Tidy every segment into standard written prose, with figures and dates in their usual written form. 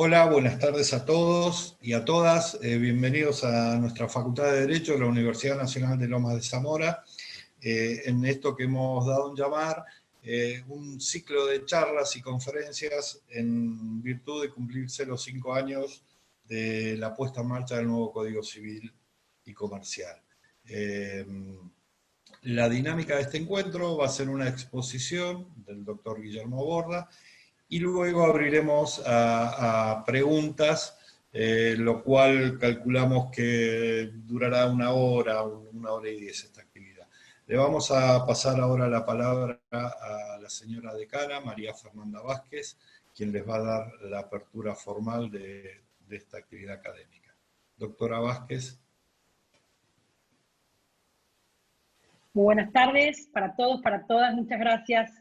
Hola, buenas tardes a todos y a todas. Bienvenidos a nuestra Facultad de Derecho de la Universidad Nacional de Lomas de Zamora, en esto que hemos dado en llamar un ciclo de charlas y conferencias en virtud de cumplirse los 5 años de la puesta en marcha del nuevo Código Civil y Comercial. La dinámica de este encuentro va a ser una exposición del doctor Guillermo Borda, y luego abriremos a preguntas, lo cual calculamos que durará 1 hora, 1 hora y 10 esta actividad. Le vamos a pasar ahora la palabra a la señora decana, María Fernanda Vázquez, quien les va a dar la apertura formal de esta actividad académica. Doctora Vázquez. Muy buenas tardes para todos, para todas. Muchas gracias,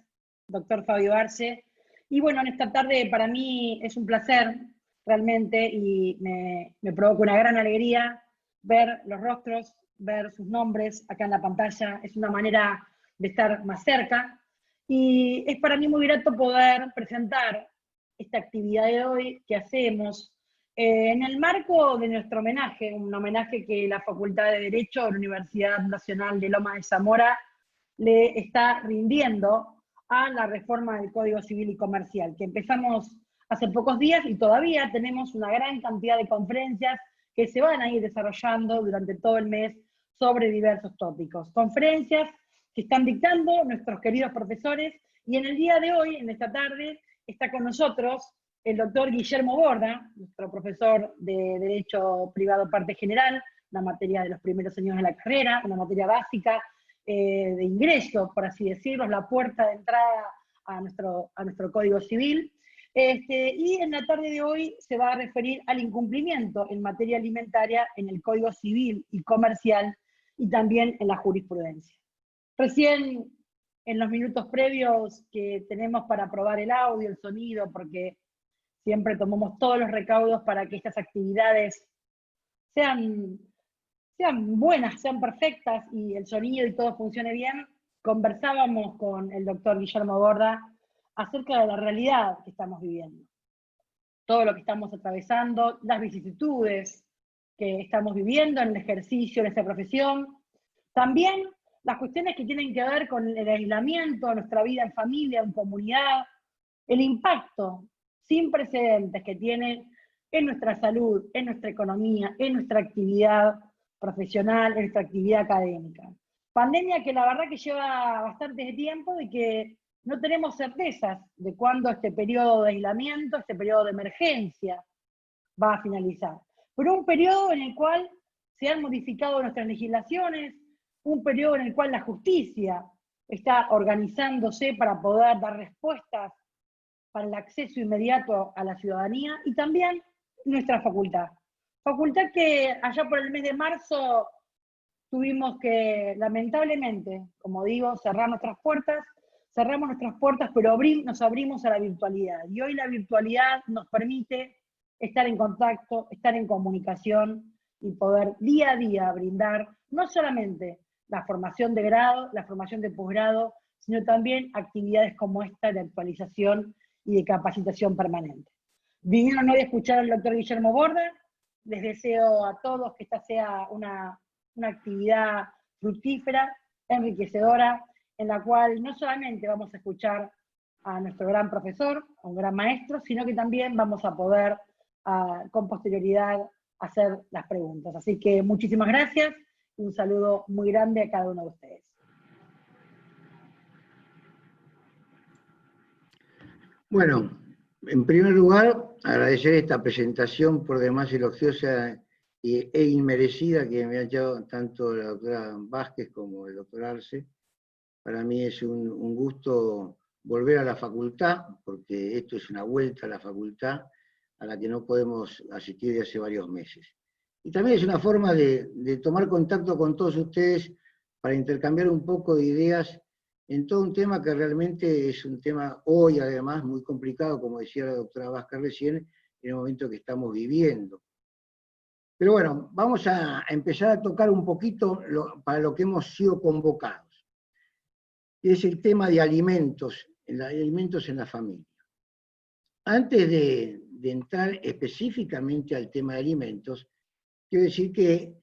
doctor Fabio Arce. Y bueno, en esta tarde para mí es un placer realmente y me provoca una gran alegría ver los rostros, ver sus nombres acá en la pantalla. Es una manera de estar más cerca y es para mí muy grato poder presentar esta actividad de hoy que hacemos en el marco de nuestro homenaje, un homenaje que la Facultad de Derecho de la Universidad Nacional de Lomas de Zamora le está rindiendo a la reforma del Código Civil y Comercial, que empezamos hace pocos días y todavía tenemos una gran cantidad de conferencias que se van a ir desarrollando durante todo el mes sobre diversos tópicos. Conferencias que están dictando nuestros queridos profesores, y en el día de hoy, en esta tarde, está con nosotros el doctor Guillermo Borda, nuestro profesor de Derecho Privado Parte General, una materia de los primeros años de la carrera, una materia básica, de ingreso, por así decirlo, la puerta de entrada a nuestro Código Civil. Y en la tarde de hoy se va a referir al incumplimiento en materia alimentaria en el Código Civil y Comercial y también en la jurisprudencia. Recién, en los minutos previos que tenemos para probar el audio, el sonido, porque siempre tomamos todos los recaudos para que estas actividades sean buenas, sean perfectas y el sonido y todo funcione bien, conversábamos con el doctor Guillermo Borda acerca de la realidad que estamos viviendo. Todo lo que estamos atravesando, las vicisitudes que estamos viviendo en el ejercicio de esta profesión. También las cuestiones que tienen que ver con el aislamiento, nuestra vida en familia, en comunidad, el impacto sin precedentes que tiene en nuestra salud, en nuestra economía, en nuestra actividad profesional, en nuestra actividad académica. Pandemia que la verdad que lleva bastante tiempo y que no tenemos certezas de cuándo este periodo de aislamiento, este periodo de emergencia va a finalizar. Pero un periodo en el cual se han modificado nuestras legislaciones, un periodo en el cual la justicia está organizándose para poder dar respuestas para el acceso inmediato a la ciudadanía, y también nuestra facultad. Facultad que allá por el mes de marzo tuvimos que, lamentablemente, como digo, cerramos nuestras puertas, pero nos abrimos a la virtualidad. Y hoy la virtualidad nos permite estar en contacto, estar en comunicación y poder día a día brindar no solamente la formación de grado, la formación de posgrado, sino también actividades como esta de actualización y de capacitación permanente. Vinieron hoy a escuchar al doctor Guillermo Borda. Les deseo a todos que esta sea una actividad fructífera, enriquecedora, en la cual no solamente vamos a escuchar a nuestro gran profesor, a un gran maestro, sino que también vamos a poder, con posterioridad, hacer las preguntas. Así que muchísimas gracias y un saludo muy grande a cada uno de ustedes. Bueno, en primer lugar, agradecer esta presentación por demás elogiosa e inmerecida que me ha hecho tanto la doctora Vázquez como el doctor Arce. Para mí es un gusto volver a la facultad, porque esto es una vuelta a la facultad a la que no podemos asistir de hace varios meses. Y también es una forma de tomar contacto con todos ustedes para intercambiar un poco de ideas en todo un tema que realmente es un tema hoy además muy complicado, como decía la doctora Vázquez recién, en el momento que estamos viviendo. Pero bueno, vamos a empezar a tocar un poquito para lo que hemos sido convocados, que es el tema de alimentos en la familia. Antes de de entrar específicamente al tema de alimentos, quiero decir que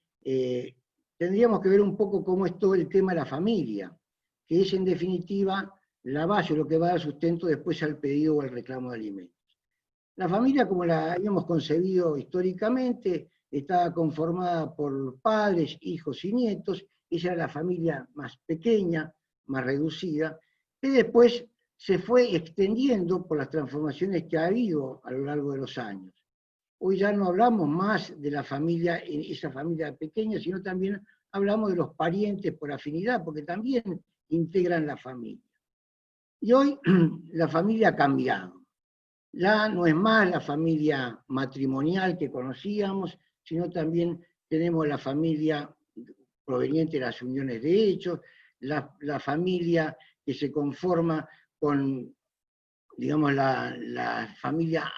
tendríamos que ver un poco cómo es todo el tema de la familia, que es en definitiva la base, lo que va a dar sustento después al pedido o al reclamo de alimentos. La familia, como la habíamos concebido históricamente, estaba conformada por padres, hijos y nietos. Esa era la familia más pequeña, más reducida, que después se fue extendiendo por las transformaciones que ha habido a lo largo de los años. Hoy ya no hablamos más de la familia, esa familia pequeña, sino también hablamos de los parientes por afinidad, porque también integran la familia. Y hoy la familia ha cambiado. Ya no es más la familia matrimonial que conocíamos, sino también tenemos la familia proveniente de las uniones de hechos, la familia que se conforma con, digamos, la familia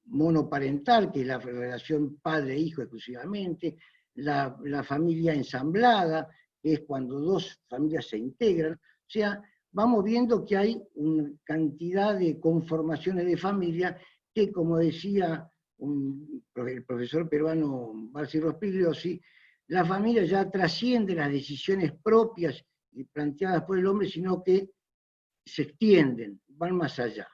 monoparental, que es la relación padre-hijo exclusivamente, la familia ensamblada, que es cuando dos familias se integran. O sea, vamos viendo que hay una cantidad de conformaciones de familia que, como decía el profesor peruano Barsi Rospigliosi, la familia ya trasciende las decisiones propias y planteadas por el hombre, sino que se extienden, van más allá.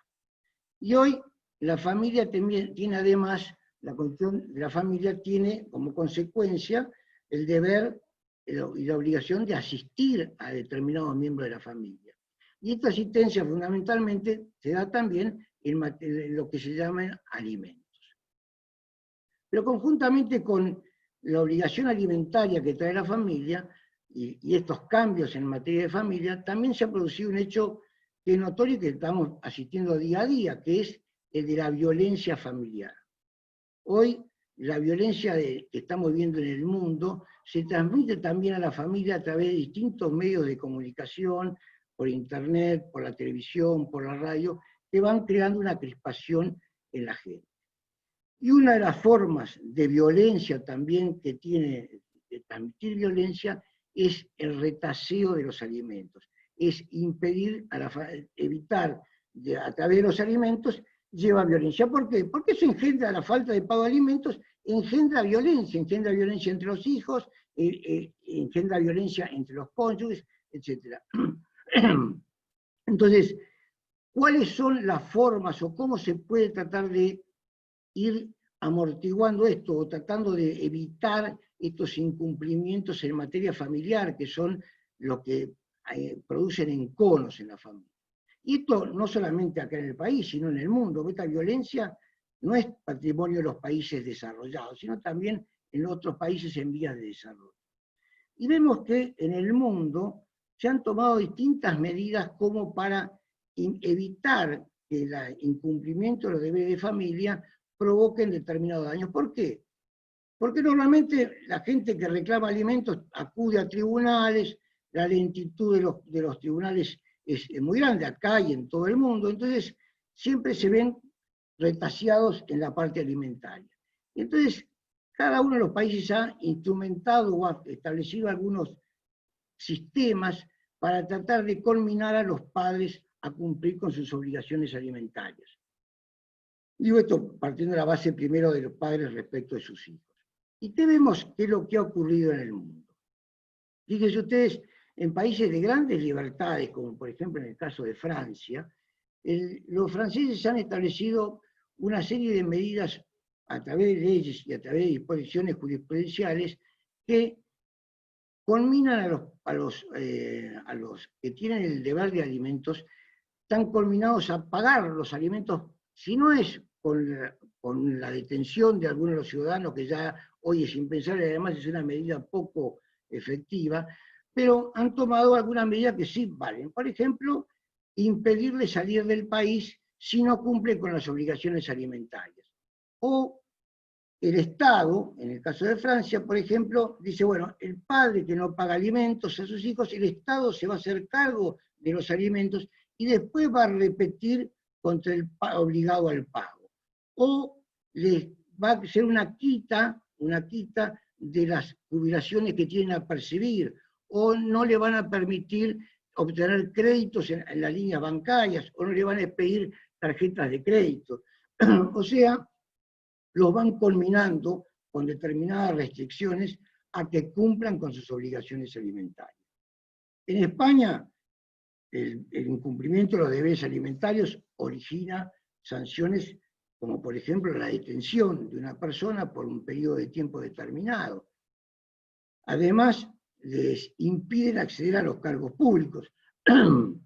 Y hoy la familia tiene además, la cuestión de la familia tiene como consecuencia el deber y la obligación de asistir a determinados miembros de la familia. Y esta asistencia fundamentalmente se da también en lo que se llaman alimentos. Pero conjuntamente con la obligación alimentaria que trae la familia y estos cambios en materia de familia, también se ha producido un hecho que es notorio y que estamos asistiendo día a día, que es el de la violencia familiar. Hoy la violencia que estamos viendo en el mundo se transmite también a la familia a través de distintos medios de comunicación, por internet, por la televisión, por la radio, que van creando una crispación en la gente. Y una de las formas de violencia también que tiene de transmitir violencia es el retaseo de los alimentos, es impedir, evitar a través de los alimentos, lleva violencia. ¿Por qué? Porque eso engendra la falta de pago de alimentos, engendra violencia entre los hijos, engendra violencia entre los cónyuges, etc. Entonces, ¿cuáles son las formas o cómo se puede tratar de ir amortiguando esto o tratando de evitar estos incumplimientos en materia familiar, que son los que producen enconos en la familia? Y esto no solamente acá en el país, sino en el mundo. Esta violencia no es patrimonio de los países desarrollados, sino también en otros países en vías de desarrollo. Y vemos que en el mundo se han tomado distintas medidas como para evitar que el incumplimiento de los deberes de familia provoquen determinados daños. ¿Por qué? Porque normalmente la gente que reclama alimentos acude a tribunales, la lentitud de los tribunales es muy grande acá y en todo el mundo, entonces siempre se ven retaseados en la parte alimentaria. Entonces, cada uno de los países ha instrumentado o ha establecido algunos sistemas para tratar de culminar a los padres a cumplir con sus obligaciones alimentarias. Digo esto partiendo de la base primero de los padres respecto de sus hijos. ¿Y qué vemos que es lo que ha ocurrido en el mundo? Fíjense ustedes, en países de grandes libertades, como por ejemplo en el caso de Francia, los franceses han establecido una serie de medidas a través de leyes y a través de disposiciones jurisprudenciales que conminan a los que tienen el deber de alimentos, están conminados a pagar los alimentos, si no es con la detención de algunos de los ciudadanos, que ya hoy es impensable, además es una medida poco efectiva, pero han tomado algunas medidas que sí valen. Por ejemplo, impedirle salir del país si no cumple con las obligaciones alimentarias. O el Estado, en el caso de Francia, por ejemplo, dice, bueno, el padre que no paga alimentos a sus hijos, el Estado se va a hacer cargo de los alimentos y después va a repetir contra el obligado al pago. O les va a hacer una quita de las jubilaciones que tienen a percibir, o no le van a permitir obtener créditos en las líneas bancarias, o no le van a pedir tarjetas de crédito. O sea, los van conminando con determinadas restricciones a que cumplan con sus obligaciones alimentarias. En España, el incumplimiento de los deberes alimentarios origina sanciones como por ejemplo la detención de una persona por un periodo de tiempo determinado. Además, les impiden acceder a los cargos públicos. Con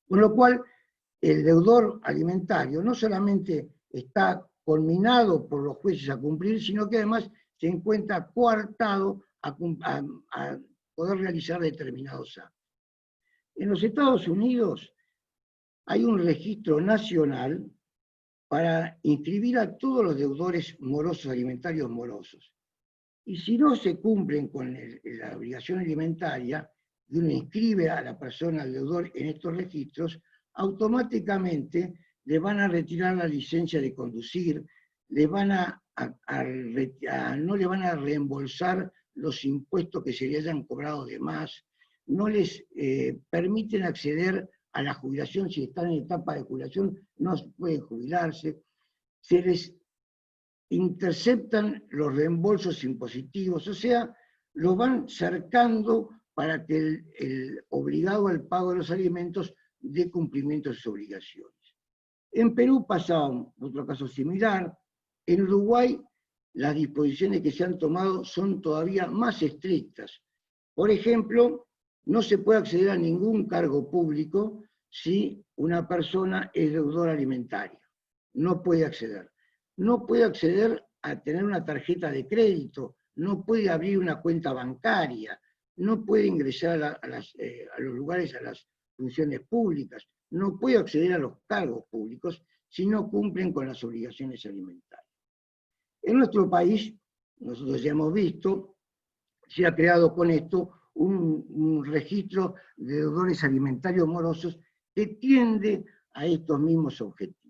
lo cual, el deudor alimentario no solamente está conminado por los jueces a cumplir, sino que además se encuentra coartado a poder realizar determinados actos. En los Estados Unidos hay un registro nacional para inscribir a todos los deudores morosos, alimentarios morosos. Y si no se cumplen con la obligación alimentaria, y uno inscribe a la persona, al deudor, en estos registros, automáticamente le van a retirar la licencia de conducir, le van no le van a reembolsar los impuestos que se le hayan cobrado de más, no les permiten acceder a la jubilación, si están en etapa de jubilación no pueden jubilarse, se les interceptan los reembolsos impositivos, o sea, lo van cercando para que el obligado al pago de los alimentos dé cumplimiento a sus obligaciones. En Perú pasaba otro caso similar. En Uruguay las disposiciones que se han tomado son todavía más estrictas. Por ejemplo, no se puede acceder a ningún cargo público si una persona es deudora alimentaria. No puede acceder. No puede acceder a tener una tarjeta de crédito, no puede abrir una cuenta bancaria, no puede ingresar a los lugares, a las funciones públicas, no puede acceder a los cargos públicos si no cumplen con las obligaciones alimentarias. En nuestro país, nosotros ya hemos visto, se ha creado con esto un registro de deudores alimentarios morosos que tiende a estos mismos objetivos.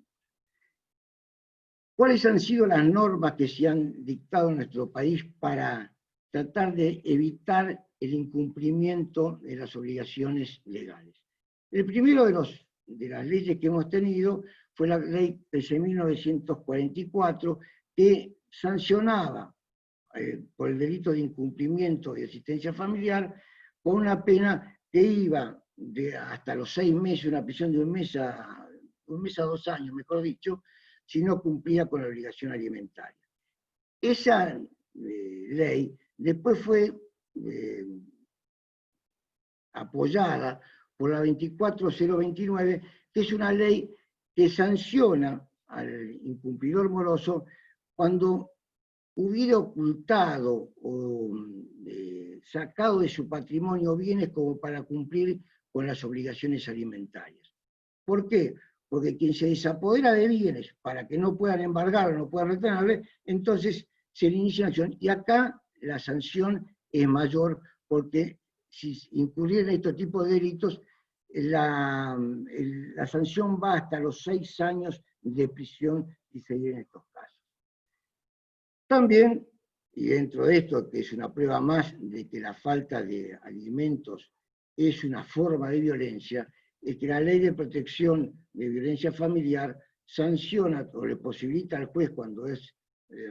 ¿Cuáles han sido las normas que se han dictado en nuestro país para tratar de evitar el incumplimiento de las obligaciones legales? El primero de las leyes que hemos tenido fue la ley 13.944, que sancionaba por el delito de incumplimiento de asistencia familiar con una pena que iba de hasta los 6 meses, una prisión de un mes a 2 años, mejor dicho, si no cumplía con la obligación alimentaria. Esa ley después fue apoyada por la 24029, que es una ley que sanciona al incumplidor moroso cuando hubiera ocultado o sacado de su patrimonio bienes como para cumplir con las obligaciones alimentarias. ¿Por qué? Porque quien se desapodera de bienes para que no puedan embargarlo, no puedan retenerle, entonces se le inicia una acción. Y acá la sanción es mayor porque si incurrieran en estos tipos de delitos, la sanción va hasta los 6 años de prisión si se dieran estos casos. También, y dentro de esto, que es una prueba más de que la falta de alimentos es una forma de violencia, es que la Ley de Protección de Violencia Familiar sanciona o le posibilita al juez, cuando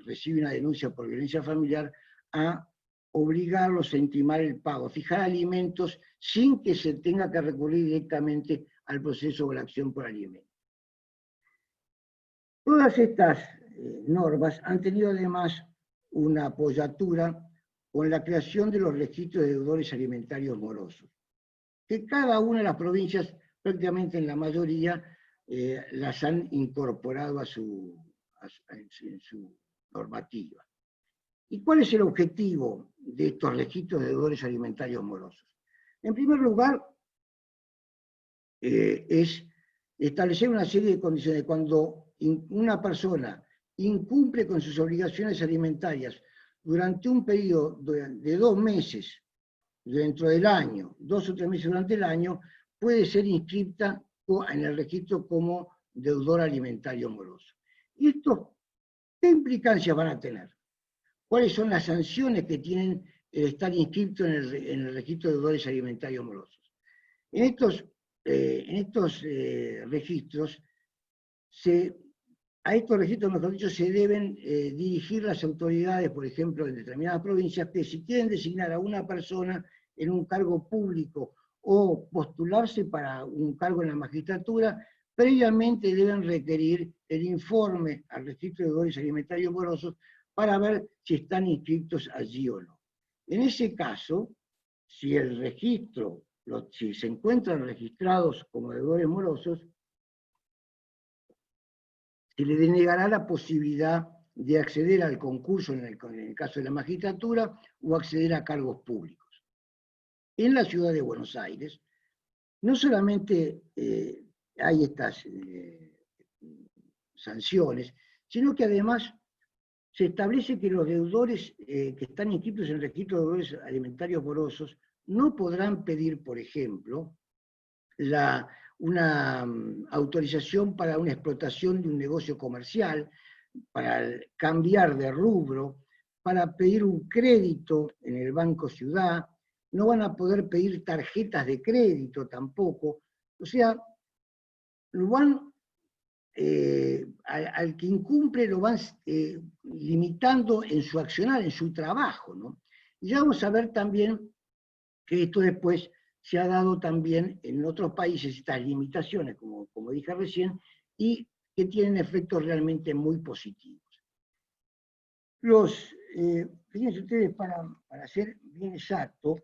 recibe una denuncia por violencia familiar, a obligarlos a intimar el pago, a fijar alimentos sin que se tenga que recurrir directamente al proceso o la acción por alimentos. Todas estas normas han tenido además una apoyatura con la creación de los registros de deudores alimentarios morosos, que cada una de las provincias, prácticamente en la mayoría, las han incorporado en su normativa. ¿Y cuál es el objetivo de estos registros de deudores alimentarios morosos? En primer lugar, es establecer una serie de condiciones. Cuando una persona incumple con sus obligaciones alimentarias durante un periodo de 2 meses dentro del año, 2 o 3 meses durante el año, puede ser inscrita en el registro como deudor alimentario moroso. ¿Y esto qué implicancias van a tener? ¿Cuáles son las sanciones que tienen el estar inscrito en el registro de deudores alimentarios morosos? En estos registros se a estos registros, mejor dicho, se deben dirigir las autoridades, por ejemplo, en determinadas provincias, que si quieren designar a una persona en un cargo público o postularse para un cargo en la magistratura, previamente deben requerir el informe al registro de deudores alimentarios morosos para ver si están inscritos allí o no. En ese caso, si el registro, si se encuentran registrados como deudores morosos, se le denegará la posibilidad de acceder al concurso en el caso de la magistratura o acceder a cargos públicos. En la ciudad de Buenos Aires, no solamente hay estas sanciones, sino que además se establece que los deudores que están inscritos en el registro de deudores alimentarios morosos no podrán pedir, por ejemplo, una autorización para una explotación de un negocio comercial, para cambiar de rubro, para pedir un crédito en el Banco Ciudad, no van a poder pedir tarjetas de crédito tampoco. O sea, lo van, al que incumple lo van limitando en su accionar, en su trabajo, ¿no? Y ya vamos a ver también que esto después se ha dado también en otros países, estas limitaciones, como dije recién, y que tienen efectos realmente muy positivos. Fíjense ustedes, para ser bien exacto,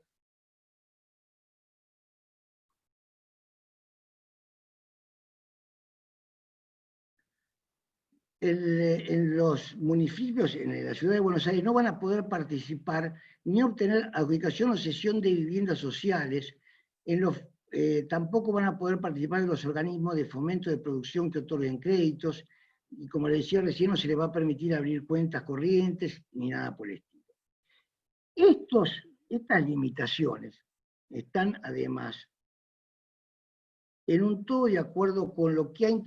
en los municipios, en la ciudad de Buenos Aires, no van a poder participar ni obtener adjudicación o cesión de viviendas sociales, tampoco van a poder participar en los organismos de fomento de producción que otorguen créditos, y como les decía recién, no se les va a permitir abrir cuentas corrientes ni nada por el estilo. Estas limitaciones están además en un todo de acuerdo con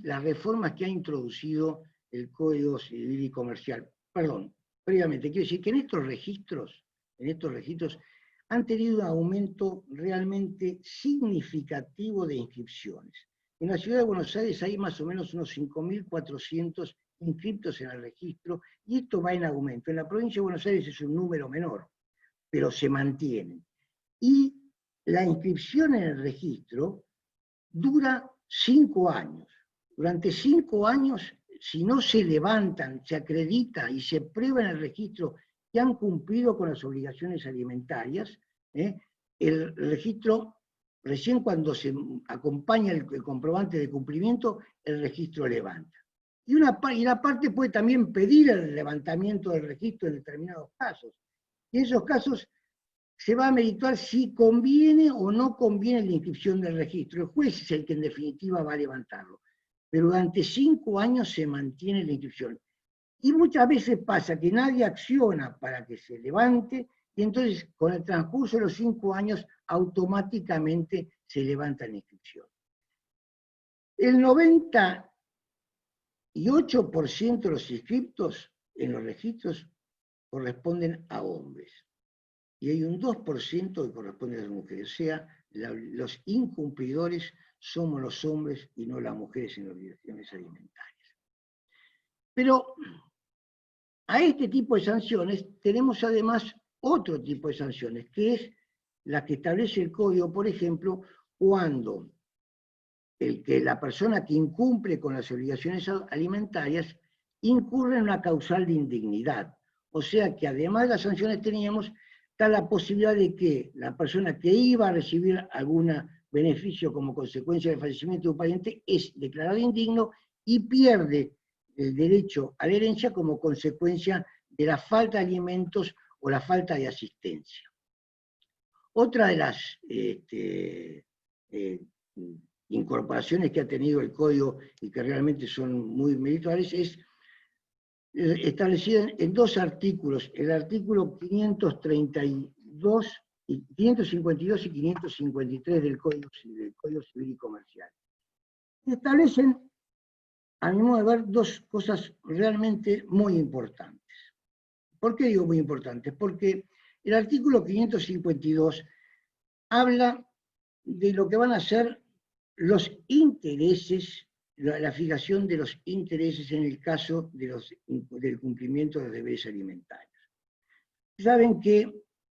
las reformas que ha introducido el Código Civil y Comercial. Perdón, previamente, quiero decir que en estos registros han tenido un aumento realmente significativo de inscripciones. En la ciudad de Buenos Aires hay más o menos unos 5.400 inscriptos en el registro, y esto va en aumento. En la provincia de Buenos Aires es un número menor, pero se mantiene. Y la inscripción en el registro dura 5 años. Durante 5 años, si no se levantan, se acredita y se prueba en el registro que han cumplido con las obligaciones alimentarias, el registro, recién cuando se acompaña el comprobante de cumplimiento, el registro levanta. Y la parte puede también pedir el levantamiento del registro en determinados casos. Y en esos casos se va a meditar si conviene o no conviene la inscripción del registro. El juez es el que en definitiva va a levantarlo. Pero durante 5 años se mantiene la inscripción. Y muchas veces pasa que nadie acciona para que se levante, y entonces con el transcurso de los 5 años automáticamente se levanta la inscripción. El 98% de los inscriptos en los registros corresponden a hombres. Y hay un 2% que corresponde a las mujeres. O sea, los incumplidores somos los hombres y no las mujeres en las obligaciones alimentarias. Pero a este tipo de sanciones tenemos además otro tipo de sanciones, que es la que establece el código, por ejemplo, cuando la persona que incumple con las obligaciones alimentarias incurre en una causal de indignidad. O sea que además de las sanciones teníamos, está la posibilidad de que la persona que iba a recibir algún beneficio como consecuencia del fallecimiento de un pariente es declarado indigno y pierde el derecho a la herencia como consecuencia de la falta de alimentos o la falta de asistencia. Otra de las incorporaciones que ha tenido el código y que realmente son muy meritorias es establecida en 2 artículos, el artículo 552 y 553 del Código Civil y Comercial. Establecen, a mi modo de ver, 2 cosas realmente muy importantes. ¿Por qué digo muy importantes? Porque el artículo 552 habla de lo que van a ser los intereses la fijación de los intereses en el caso del cumplimiento de los deberes alimentarios. Saben que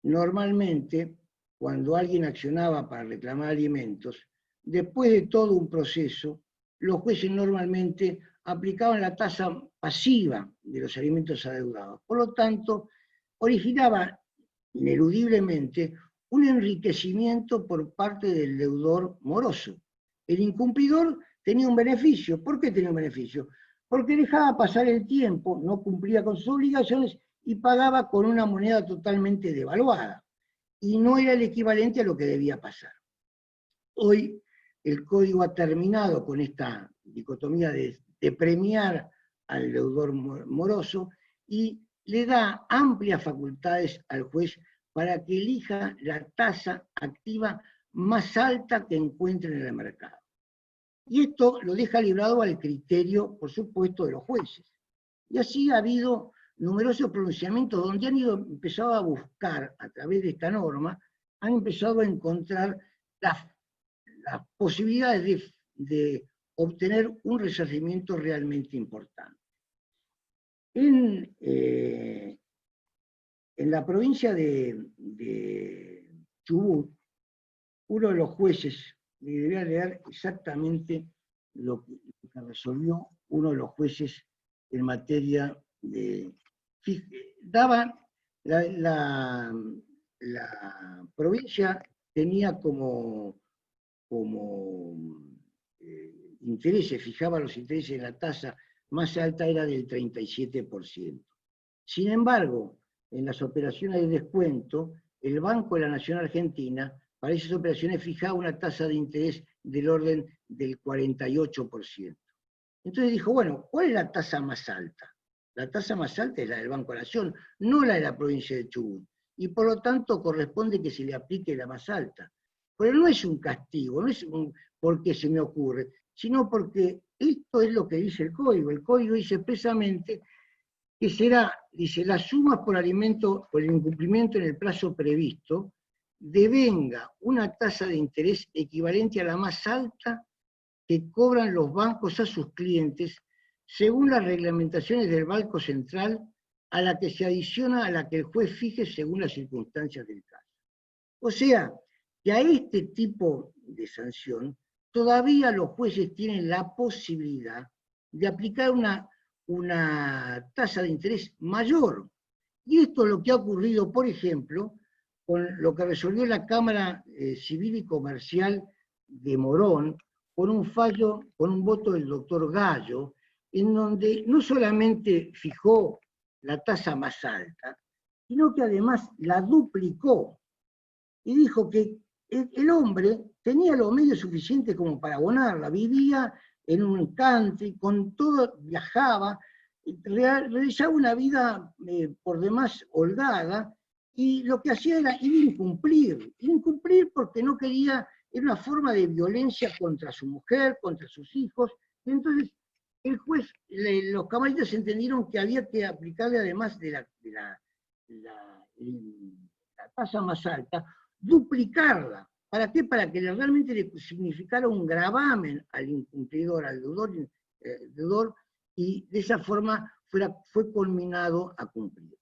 normalmente cuando alguien accionaba para reclamar alimentos, después de todo un proceso, los jueces normalmente aplicaban la tasa pasiva de los alimentos adeudados. Por lo tanto, originaba ineludiblemente un enriquecimiento por parte del deudor moroso. El incumplidor tenía un beneficio. ¿Por qué tenía un beneficio? Porque dejaba pasar el tiempo, no cumplía con sus obligaciones y pagaba con una moneda totalmente devaluada. Y no era el equivalente a lo que debía pasar. Hoy el código ha terminado con esta dicotomía de premiar al deudor moroso y le da amplias facultades al juez para que elija la tasa activa más alta que encuentre en el mercado. Y esto lo deja librado al criterio, por supuesto, de los jueces. Y así ha habido numerosos pronunciamientos donde han empezado a buscar, a través de esta norma, han empezado a encontrar las posibilidades de obtener un resarcimiento realmente importante. En la provincia de Chubut, uno de los jueces, me debería leer exactamente lo que resolvió uno de los jueces en materia de... Daba, la provincia tenía como intereses, fijaba los intereses en la tasa más alta era del 37%. Sin embargo, en las operaciones de descuento, el Banco de la Nación Argentina, para esas operaciones fijaba una tasa de interés del orden del 48%. Entonces dijo, bueno, ¿cuál es la tasa más alta? La tasa más alta es la del Banco de la Nación, no la de la provincia de Chubut. Y por lo tanto corresponde que se le aplique la más alta. Pero no es un castigo, no es porque se me ocurre, sino porque esto es lo que dice el código. El código dice expresamente que será, dice, las sumas por alimento, por el incumplimiento en el plazo previsto, devenga una tasa de interés equivalente a la más alta que cobran los bancos a sus clientes según las reglamentaciones del Banco Central, a la que se adiciona a la que el juez fije según las circunstancias del caso. O sea, que a este tipo de sanción todavía los jueces tienen la posibilidad de aplicar una tasa de interés mayor. Y esto es lo que ha ocurrido, por ejemplo, con lo que resolvió la Cámara Civil y Comercial de Morón, con un fallo, con un voto del doctor Gallo, en donde no solamente fijó la tasa más alta, sino que además la duplicó. Y dijo que el hombre tenía los medios suficientes como para abonarla, vivía en un country, con todo, viajaba, realizaba una vida por demás holgada, y lo que hacía era incumplir porque no quería, era una forma de violencia contra su mujer, contra sus hijos, y entonces el juez, los camaristas entendieron que había que aplicarle además de la tasa más alta, duplicarla. ¿Para qué? Para que realmente le significara un gravamen al incumplidor, al deudor, y de esa forma fue culminado a cumplir.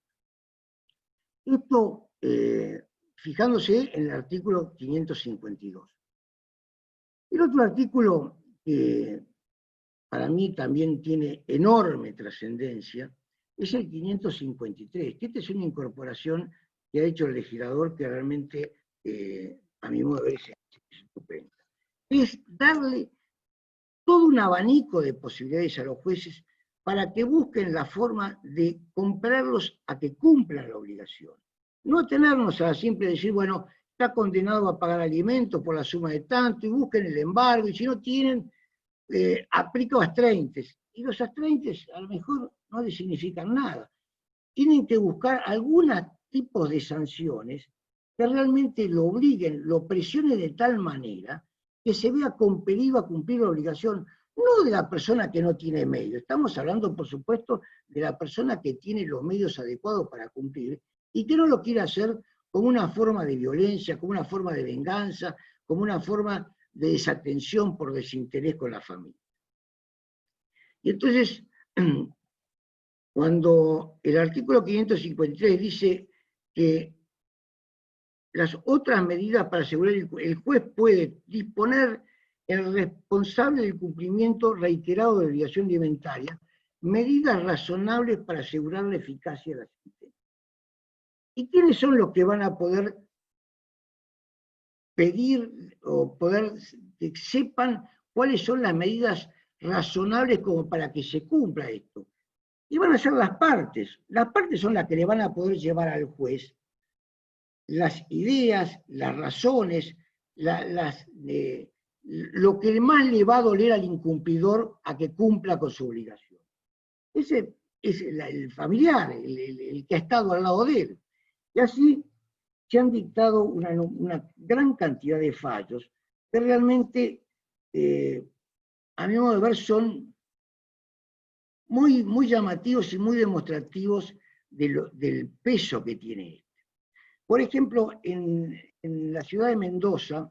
Esto, fijándose en el artículo 552. El otro artículo que para mí también tiene enorme trascendencia es el 553, que esta es una incorporación que ha hecho el legislador que realmente, a mi modo de ver, es estupenda. Es darle todo un abanico de posibilidades a los jueces para que busquen la forma de comprarlos a que cumplan la obligación. No tenernos a siempre decir, bueno, está condenado a pagar alimentos por la suma de tanto, y busquen el embargo, y si no tienen, aplico astreintes. Y los astreintes a lo mejor no les significan nada. Tienen que buscar algún tipo de sanciones que realmente lo obliguen, lo presionen de tal manera que se vea compelido a cumplir la obligación, no de la persona que no tiene medios, estamos hablando por supuesto de la persona que tiene los medios adecuados para cumplir y que no lo quiere hacer como una forma de violencia, como una forma de venganza, como una forma de desatención por desinterés con la familia. Y entonces, cuando el artículo 553 dice que las otras medidas para asegurar el juez puede disponer el responsable del cumplimiento reiterado de obligación alimentaria, medidas razonables para asegurar la eficacia de la sentencia. ¿Y quiénes son los que van a poder pedir o poder que sepan cuáles son las medidas razonables como para que se cumpla esto? Y van a ser las partes. Las partes son las que le van a poder llevar al juez las ideas, las razones, lo que más le va a doler al incumplidor a que cumpla con su obligación. Ese es el familiar, el que ha estado al lado de él. Y así se han dictado una gran cantidad de fallos que realmente, a mi modo de ver, son muy, muy llamativos y muy demostrativos del peso que tiene esto. Por ejemplo, en la ciudad de Mendoza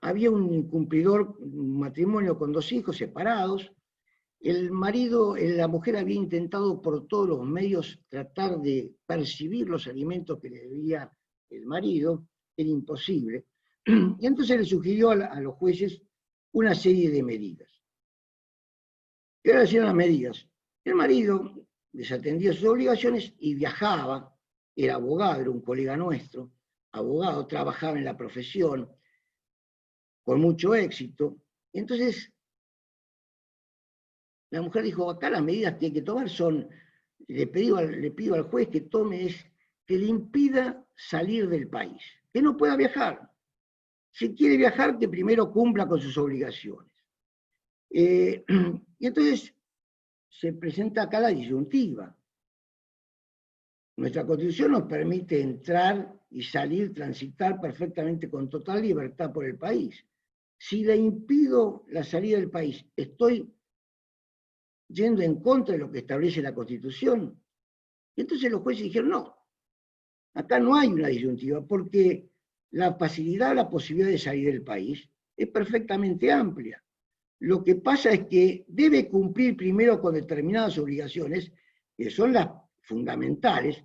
había un incumplidor, un matrimonio con 2 hijos separados. El marido, la mujer había intentado por todos los medios tratar de percibir los alimentos que le debía el marido, era imposible. Y entonces le sugirió a los jueces una serie de medidas. ¿Qué eran las medidas? El marido desatendía sus obligaciones y viajaba. Era abogado, era un colega nuestro, abogado, trabajaba en la profesión, con mucho éxito. Y entonces, la mujer dijo, acá las medidas que hay que tomar son, le pido al juez que tome que le impida salir del país, que no pueda viajar. Si quiere viajar, que primero cumpla con sus obligaciones. Y entonces, se presenta acá la disyuntiva. Nuestra Constitución nos permite entrar y salir, transitar perfectamente con total libertad por el país. Si le impido la salida del país, estoy yendo en contra de lo que establece la Constitución. Y entonces los jueces dijeron, no, acá no hay una disyuntiva, porque la facilidad, la posibilidad de salir del país es perfectamente amplia. Lo que pasa es que debe cumplir primero con determinadas obligaciones, que son las fundamentales,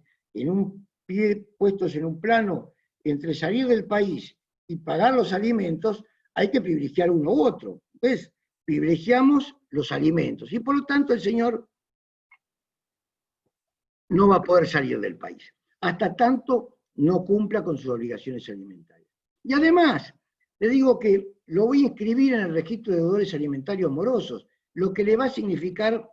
puestos en un plano entre salir del país y pagar los alimentos, hay que privilegiar uno u otro. Entonces, privilegiamos los alimentos y por lo tanto el señor no va a poder salir del país, hasta tanto no cumpla con sus obligaciones alimentarias. Y además, le digo que lo voy a inscribir en el registro de deudores alimentarios morosos, lo que le va a significar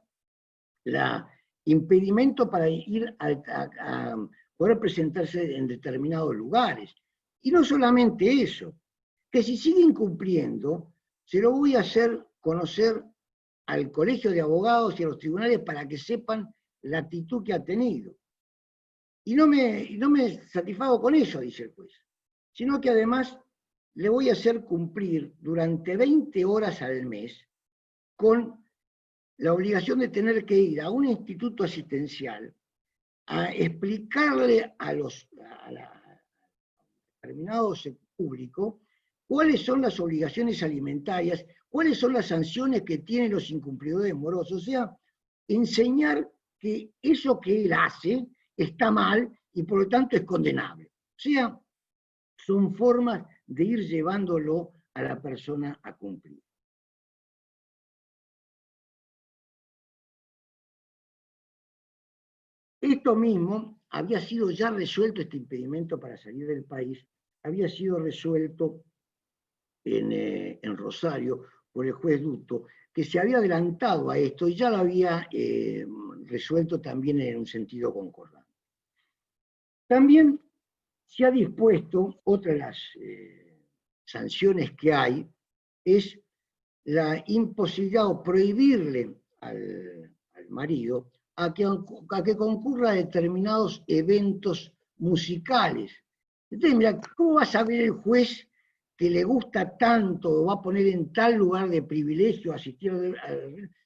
impedimento para ir a poder presentarse en determinados lugares. Y no solamente eso, que si sigue incumpliendo, se lo voy a hacer conocer al colegio de abogados y a los tribunales para que sepan la actitud que ha tenido. Y no me satisfago con eso, dice el juez, sino que además le voy a hacer cumplir durante 20 horas al mes con la obligación de tener que ir a un instituto asistencial a explicarle a determinados públicos cuáles son las obligaciones alimentarias, cuáles son las sanciones que tienen los incumplidores morosos, o sea, enseñar que eso que él hace está mal y por lo tanto es condenable. O sea, son formas de ir llevándolo a la persona a cumplir. Esto mismo había sido ya resuelto, este impedimento para salir del país, había sido resuelto en Rosario por el juez Duto, que se había adelantado a esto y ya lo había resuelto también en un sentido concordante. También se ha dispuesto, otra de las sanciones que hay, es la imposibilidad o prohibirle al marido a que concurra a determinados eventos musicales. Entonces, mira, ¿cómo va a saber el juez que le gusta tanto o va a poner en tal lugar de privilegio asistir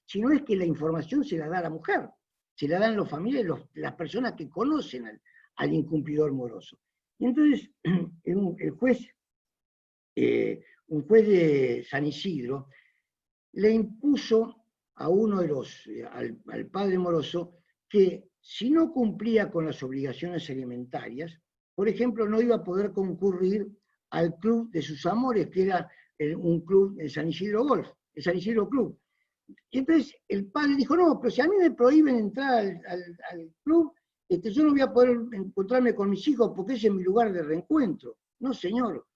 si no es que la información se la da a la mujer, se la dan los familiares, las personas que conocen al incumplidor moroso? Y entonces, un juez de San Isidro le impuso a uno de los, al padre moroso, que si no cumplía con las obligaciones alimentarias, por ejemplo, no iba a poder concurrir al club de sus amores, que era un club en San Isidro Golf, el San Isidro Club. Y entonces el padre dijo, no, pero si a mí me prohíben entrar al club, yo no voy a poder encontrarme con mis hijos porque ese es mi lugar de reencuentro. No, señor,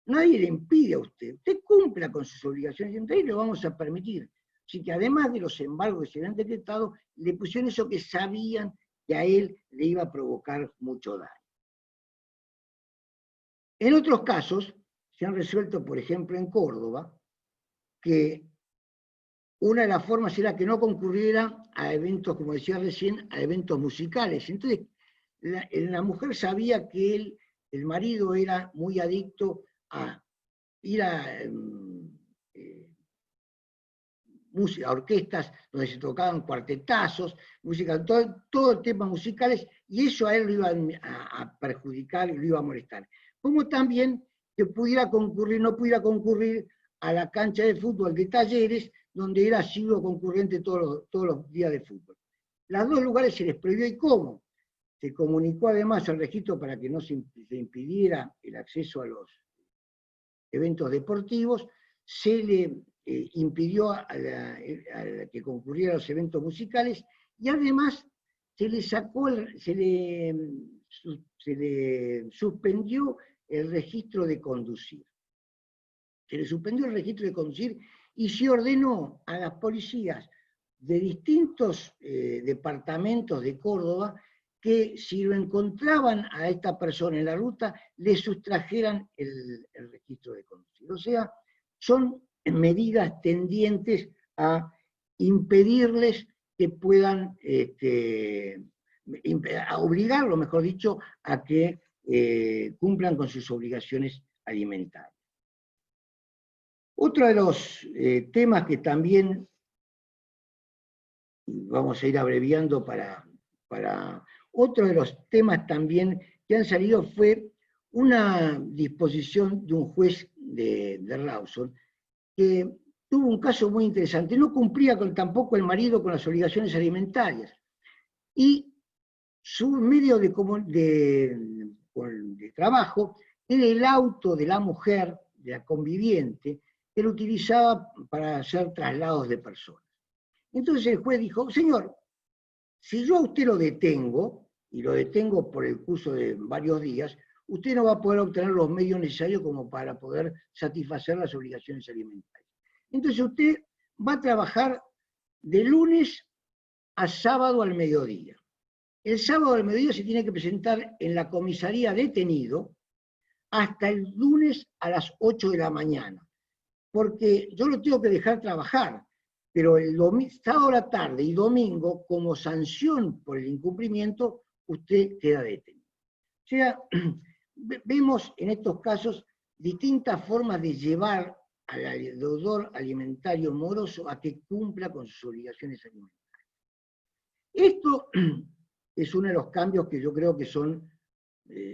nadie le impide a usted. Usted cumpla con sus obligaciones y entonces lo vamos a permitir. Así que además de los embargos que se habían decretado, le pusieron eso que sabían que a él le iba a provocar mucho daño. En otros casos, se han resuelto, por ejemplo, en Córdoba, que una de las formas era que no concurriera a eventos, como decía recién, a eventos musicales. Entonces, la mujer sabía que el marido era muy adicto a ir a orquestas donde se tocaban cuartetazos, música, todo temas musicales, y eso a él lo iba a perjudicar y lo iba a molestar. Como también que pudiera concurrir, no pudiera concurrir a la cancha de fútbol de Talleres, donde era asiduo concurrente todos los días de fútbol. Los dos lugares se les prohibió, ¿y cómo? Se comunicó además al registro para que no se impidiera el acceso a los eventos deportivos, se le impidió a la que concurriera a los eventos musicales, y además se le suspendió el registro de conducir. Se le suspendió el registro de conducir y se ordenó a las policías de distintos departamentos de Córdoba que si lo encontraban a esta persona en la ruta, le sustrajeran el registro de conducir. O sea, son medidas tendientes a impedirles que puedan, a obligarlo, mejor dicho, a que cumplan con sus obligaciones alimentarias. Otro de los temas que también vamos a ir abreviando otro de los temas también que han salido fue una disposición de un juez de Rawson que tuvo un caso muy interesante. No cumplía tampoco el marido con las obligaciones alimentarias. Y su medio de trabajo era el auto de la mujer, de la conviviente, que lo utilizaba para hacer traslados de personas. Entonces el juez dijo, señor, si yo a usted lo detengo, y lo detengo por el curso de varios días, usted no va a poder obtener los medios necesarios como para poder satisfacer las obligaciones alimentarias. Entonces usted va a trabajar de lunes a sábado al mediodía. El sábado al mediodía se tiene que presentar en la comisaría detenido hasta el lunes a las 8 de la mañana, porque yo lo tengo que dejar trabajar, pero el sábado a la tarde y domingo, como sanción por el incumplimiento, usted queda detenido. O sea, vemos en estos casos distintas formas de llevar al deudor alimentario moroso a que cumpla con sus obligaciones alimentarias. Esto es uno de los cambios que yo creo que son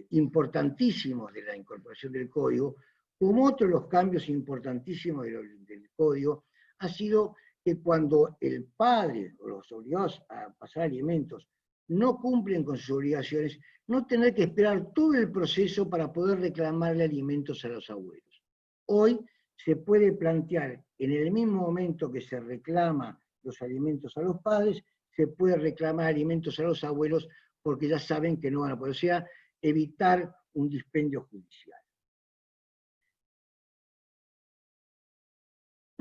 importantísimos de la incorporación del código, como otro de los cambios importantísimos del código ha sido que cuando el padre o los obligados a pasar alimentos no cumplen con sus obligaciones, no tener que esperar todo el proceso para poder reclamarle alimentos a los abuelos. Hoy se puede plantear, en el mismo momento que se reclama los alimentos a los padres, se puede reclamar alimentos a los abuelos porque ya saben que no van a poder, o sea, evitar un dispendio judicial.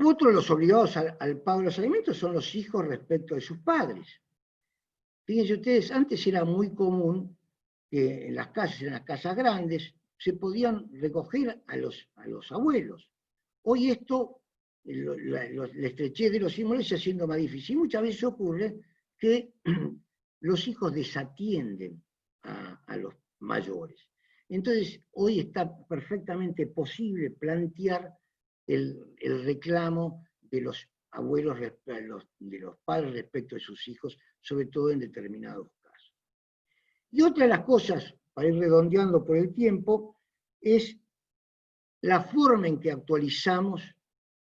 Otro de los obligados al pago de los alimentos son los hijos respecto de sus padres. Fíjense ustedes, antes era muy común que en las casas grandes, se podían recoger a los abuelos. Hoy esto, la estrechez de los inmuebles se haciendo más difícil. Muchas veces ocurre que los hijos desatienden a los mayores. Entonces, hoy está perfectamente posible plantear el reclamo de los abuelos, de los padres respecto de sus hijos, sobre todo en determinados casos. Y otra de las cosas, para ir redondeando por el tiempo, es la forma en que actualizamos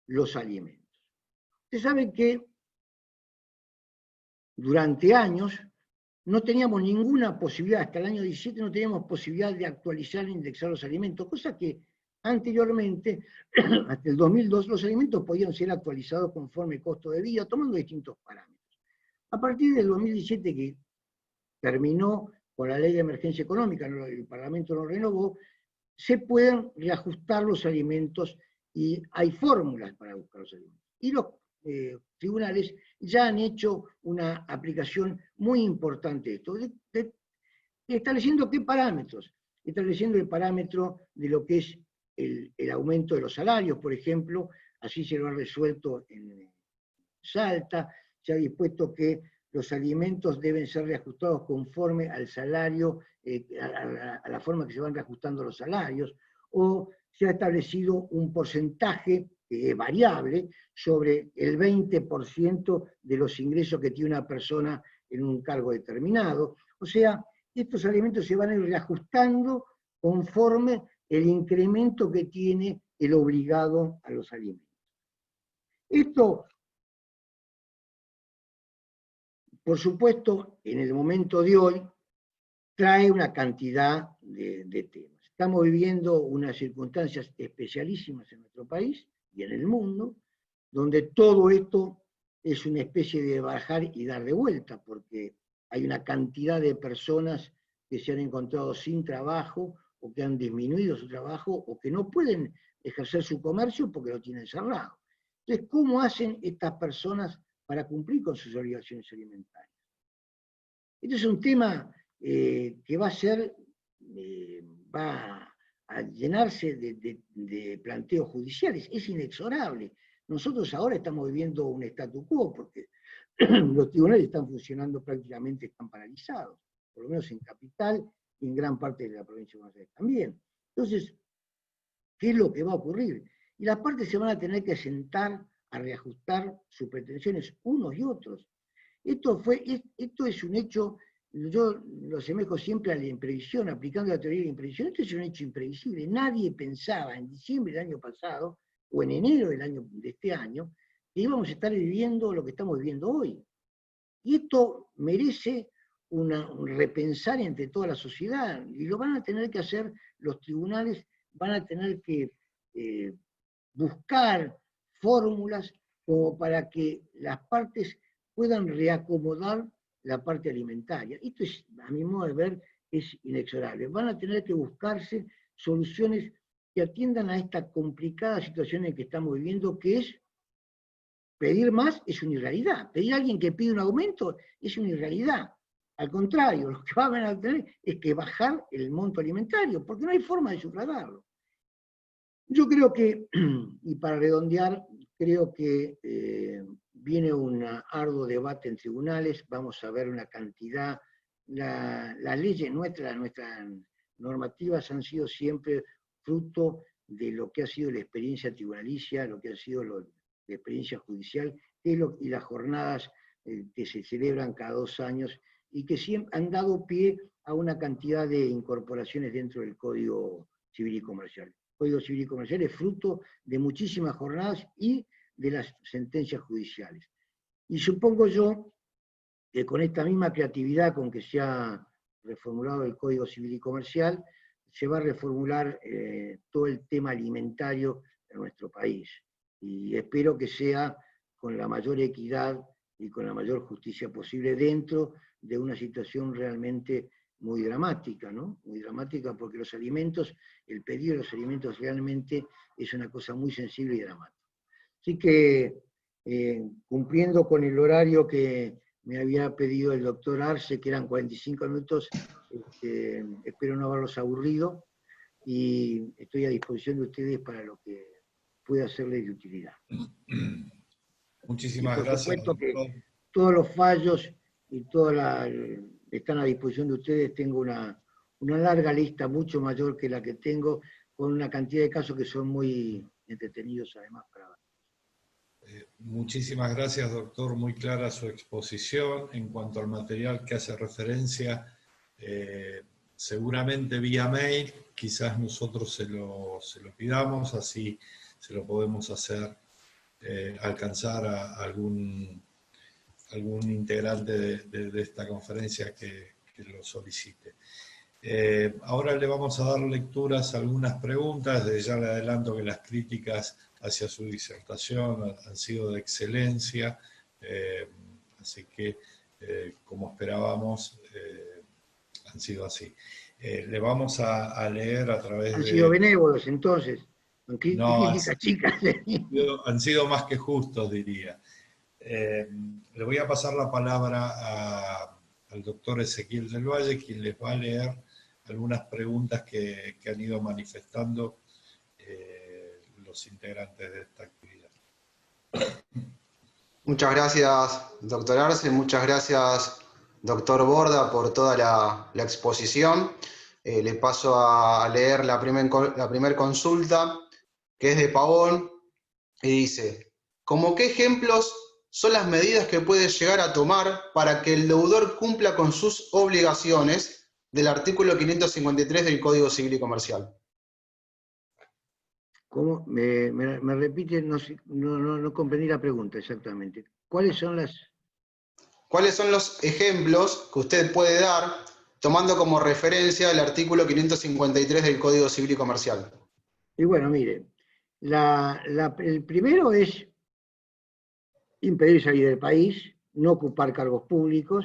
los alimentos. Usted sabe que durante años no teníamos ninguna posibilidad, hasta el año 17 no teníamos posibilidad de actualizar e indexar los alimentos, cosa que anteriormente, hasta el 2002, los alimentos podían ser actualizados conforme costo de vida, tomando distintos parámetros. A partir del 2017, que terminó con la ley de emergencia económica, el Parlamento lo renovó, se pueden reajustar los alimentos y hay fórmulas para buscar los alimentos. Y los tribunales ya han hecho una aplicación muy importante de esto, estableciendo qué parámetros, estableciendo el parámetro de lo que es el aumento de los salarios, por ejemplo, así se lo ha resuelto en Salta, se ha dispuesto que los alimentos deben ser reajustados conforme al salario, a la forma que se van reajustando los salarios, o se ha establecido un porcentaje variable sobre el 20% de los ingresos que tiene una persona en un cargo determinado. O sea, estos alimentos se van a ir reajustando conforme el incremento que tiene el obligado a los alimentos. Esto, por supuesto, en el momento de hoy, trae una cantidad de temas. Estamos viviendo unas circunstancias especialísimas en nuestro país y en el mundo, donde todo esto es una especie de bajar y dar de vuelta, porque hay una cantidad de personas que se han encontrado sin trabajo, o que han disminuido su trabajo, o que no pueden ejercer su comercio porque lo tienen cerrado. Entonces, ¿cómo hacen estas personas para cumplir con sus obligaciones alimentarias? Este es un tema que va a llenarse de planteos judiciales, es inexorable. Nosotros ahora estamos viviendo un statu quo, porque los tribunales están funcionando prácticamente, están paralizados, por lo menos en Capital y en gran parte de la provincia de Buenos Aires también. Entonces, ¿qué es lo que va a ocurrir? Y las partes se van a tener que sentar a reajustar sus pretensiones unos y otros. Esto es un hecho, yo lo asemejo siempre a la imprevisión, aplicando la teoría de la imprevisión. Esto es un hecho imprevisible. Nadie pensaba en diciembre del año pasado, o en enero de este año, que íbamos a estar viviendo lo que estamos viviendo hoy. Y esto merece un repensar entre toda la sociedad, y lo van a tener que hacer los tribunales, van a tener que buscar fórmulas como para que las partes puedan reacomodar la parte alimentaria. Esto es, a mi modo de ver, es inexorable. Van a tener que buscarse soluciones que atiendan a esta complicada situación en que estamos viviendo, que es pedir más es una irrealidad. Pedir a alguien que pide un aumento es una irrealidad. Al contrario, lo que van a tener es que bajar el monto alimentario, porque no hay forma de sufragarlo. Yo creo que, y para redondear, creo que viene un arduo debate en tribunales, vamos a ver una cantidad, las leyes nuestras normativas han sido siempre fruto de lo que ha sido la experiencia tribunalicia, lo que ha sido la experiencia judicial, y las jornadas que se celebran cada 2 años, y que siempre han dado pie a una cantidad de incorporaciones dentro del Código Civil y Comercial. El Código Civil y Comercial es fruto de muchísimas jornadas y de las sentencias judiciales. Y supongo yo que con esta misma creatividad con que se ha reformulado el Código Civil y Comercial, se va a reformular todo el tema alimentario de nuestro país. Y espero que sea con la mayor equidad y con la mayor justicia posible dentro de una situación realmente muy dramática, ¿no? Muy dramática porque los alimentos, el pedido de los alimentos realmente es una cosa muy sensible y dramática. Así que, cumpliendo con el horario que me había pedido el doctor Arce, que eran 45 minutos, espero no haberlos aburrido, y estoy a disposición de ustedes para lo que pueda serles de utilidad. Muchísimas por gracias. Supuesto que todos los fallos y están a disposición de ustedes. Tengo una larga lista, mucho mayor que la que tengo, con una cantidad de casos que son muy entretenidos además para ver. Muchísimas gracias, doctor. Muy clara su exposición. En cuanto al material que hace referencia, seguramente vía mail, quizás nosotros se lo pidamos, así se lo podemos hacer alcanzar a algún integrante de esta conferencia que lo solicite. Ahora le vamos a dar lecturas a algunas preguntas. Desde ya le adelanto que las críticas hacia su disertación han sido de excelencia, así que, como esperábamos, han sido así. Le vamos a leer a través de... Han sido benévolos, entonces. ¿Qué No, crítica, chicas? han sido más que justos, diría. Le voy a pasar la palabra al doctor Ezequiel del Valle, quien les va a leer algunas preguntas que han ido manifestando los integrantes de esta actividad. Muchas gracias, doctor Arce, muchas gracias, doctor Borda, por toda la exposición. Le paso a leer la primer consulta, que es de Pavón, y dice: ¿cómo qué ejemplos son las medidas que puede llegar a tomar para que el deudor cumpla con sus obligaciones del artículo 553 del Código Civil y Comercial? ¿Cómo? Me repite, no comprendí la pregunta exactamente. ¿Cuáles son los ejemplos que usted puede dar tomando como referencia el artículo 553 del Código Civil y Comercial? Y bueno, mire, el primero es impedir salir del país, no ocupar cargos públicos,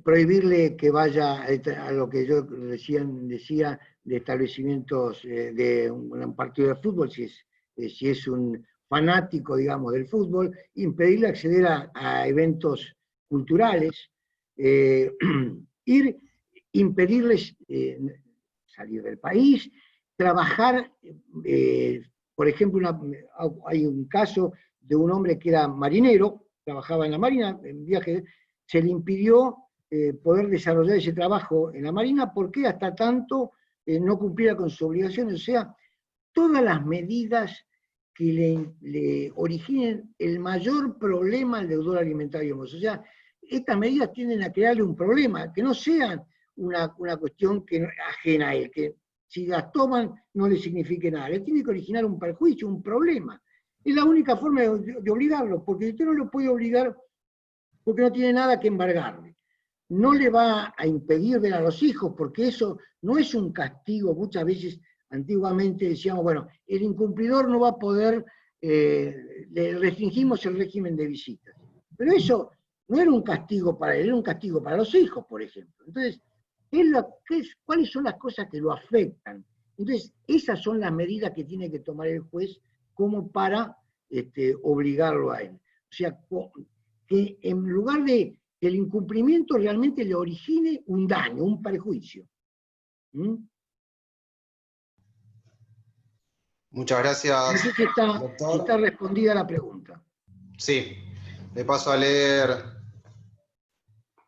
prohibirle que vaya a lo que yo recién decía de establecimientos de un partido de fútbol, si es un fanático, digamos, del fútbol, impedirle acceder a eventos culturales, impedirles salir del país, trabajar, por ejemplo, hay un caso de un hombre que era marinero, trabajaba en la marina, en viaje, se le impidió poder desarrollar ese trabajo en la marina porque hasta tanto no cumpliera con sus obligaciones. O sea, todas las medidas que le originen el mayor problema al deudor alimentario. O sea, estas medidas tienden a crearle un problema, que no sean una cuestión ajena a él, que si las toman no le signifique nada. Le tiene que originar un perjuicio, un problema. Es la única forma de obligarlo, porque usted no lo puede obligar porque no tiene nada que embargarle. No le va a impedir ver a los hijos, porque eso no es un castigo. Muchas veces, antiguamente decíamos, bueno, el incumplidor no va a poder, le restringimos el régimen de visitas. Pero eso no era un castigo para él, era un castigo para los hijos, por ejemplo. Entonces, ¿cuáles son las cosas que lo afectan? Entonces, esas son las medidas que tiene que tomar el juez como para obligarlo a él. O sea, que en lugar de que el incumplimiento realmente le origine un daño, un perjuicio. Muchas gracias, No sé si doctor. está respondida la pregunta. Sí, le paso a leer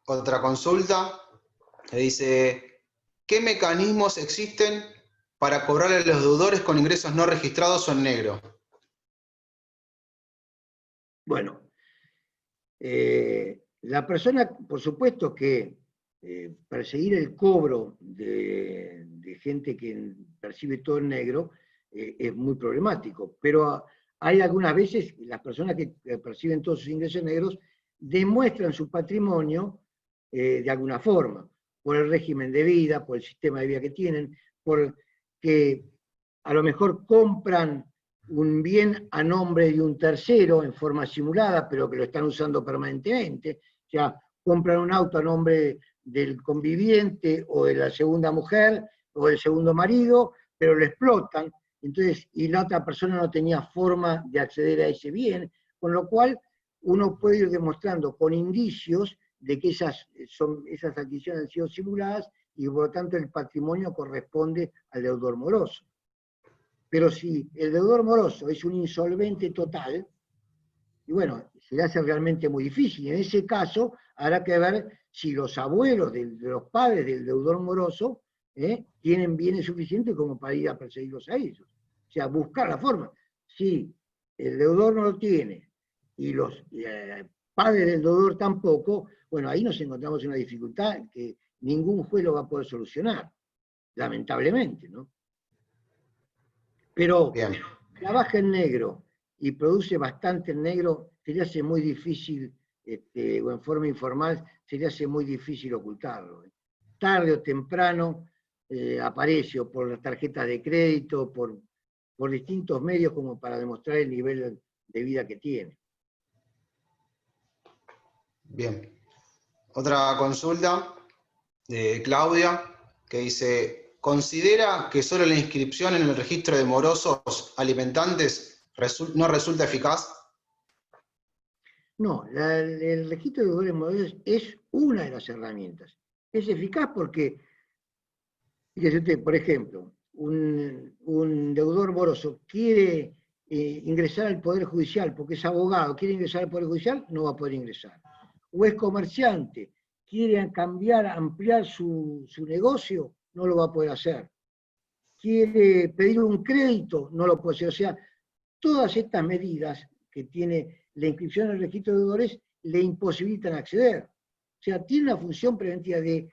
otra consulta, que dice: ¿qué mecanismos existen para cobrarle a los deudores con ingresos no registrados o en negro? Bueno, la persona, por supuesto que perseguir el cobro de gente que percibe todo en negro es muy problemático, pero hay algunas veces las personas que perciben todos sus ingresos negros demuestran su patrimonio de alguna forma, por el régimen de vida, por el sistema de vida que tienen, por que a lo mejor compran un bien a nombre de un tercero en forma simulada, pero que lo están usando permanentemente. O sea, compran un auto a nombre del conviviente o de la segunda mujer o del segundo marido, pero lo explotan. Entonces, y la otra persona no tenía forma de acceder a ese bien, con lo cual uno puede ir demostrando con indicios de que esas adquisiciones han sido simuladas y por lo tanto el patrimonio corresponde al deudor moroso. Pero si el deudor moroso es un insolvente total, y bueno, se le hace realmente muy difícil. En ese caso, habrá que ver si los abuelos de los padres del deudor moroso tienen bienes suficientes como para ir a perseguirlos a ellos. O sea, buscar la forma. Si el deudor no lo tiene y los padres del deudor tampoco, bueno, ahí nos encontramos en una dificultad que ningún juez lo va a poder solucionar, lamentablemente, ¿no? Pero Bien. trabaja en negro y produce bastante en negro, se le hace muy difícil, o en forma informal, se le hace muy difícil ocultarlo. Tarde o temprano aparece, o por las tarjetas de crédito, por distintos medios como para demostrar el nivel de vida que tiene. Bien. Otra consulta de Claudia, que dice, ¿considera que solo la inscripción en el registro de morosos alimentantes no resulta eficaz? No, el registro de deudores morosos es una de las herramientas. Es eficaz porque, fíjese usted, por ejemplo, un deudor moroso quiere ingresar al Poder Judicial porque es abogado, quiere ingresar al Poder Judicial, no va a poder ingresar. O es comerciante, quiere cambiar, ampliar su negocio, no lo va a poder hacer. Quiere pedir un crédito, no lo puede hacer. O sea, todas estas medidas que tiene la inscripción en el registro de deudores le imposibilitan acceder. O sea, tiene una función preventiva de